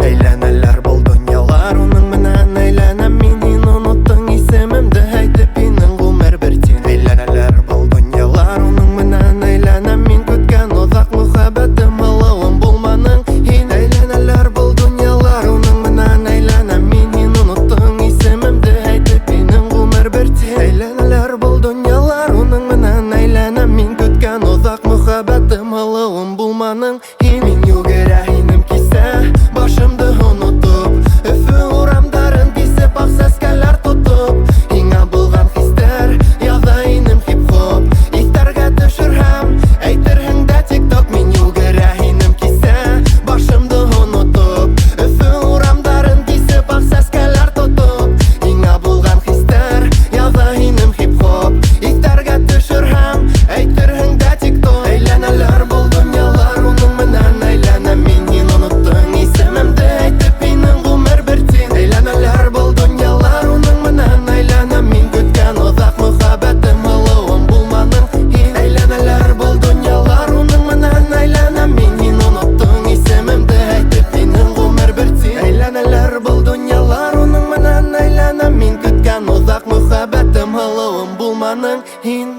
Әйләнәләр бұл дөньялар, уның менән әйләнәм мин. Һин оныттың исемемде әйтеп, инең ғүмер бер тин. Әйләнәләр бұл дөньялар, уның менән әйләнәм мин. Көткән оҙаҡ мөхәббәтем, һылыуым булманың һин. Әйләнәләр бұл дөньялар, уның менән әйләнәм мин. Һин оныттың исемемде әйтеп, инең ғүмер бер тин. Әйләнәләр бұл дөньялар, уның менән әйләнәм мин. Көткән оҙаҡ мөхәббәтем, һылыуым булманың һин. Мин йүгерә һинем кисә, башымды онотоп, Өфө урамдарын кисеп, аҡ сәскәләр тотоп. Һиңә булған хистәр, яҙа инем хип-хоп. Иҫтәргә төшөрһәм, әйтерһең дә тик-ток. Мин йүгерә һинем кисә, башымды онотоп, Өфө урамдарын кисеп, аҡ сәскәләр тотоп. Һиңә булған хистәр, яҙа инем хип-хоп. Иҫтәргә төшөрһәм, әйтерһең дә тик-ток. Әйләнәләр был донъялар, уның менән әйләнәм мин. Һин оноттың исемемде әйтеп, инең ғүмер бер тин. Әйләнәләр был донъялар, уның менән әйләнәм мин. Көткән оҙаҡ мөхәббәтем, һылыуым булманың һин. Әйләнәләр был донъялар, уның менән әйләнәм мин. Һин оноттың исемемде әйтеп, инең ғүмер бер тин. Әйләнәләр был донъялар, уның менән әйләнәм мин. Көткән оҙаҡ мөхәббәтем, һылыуым булманың һин.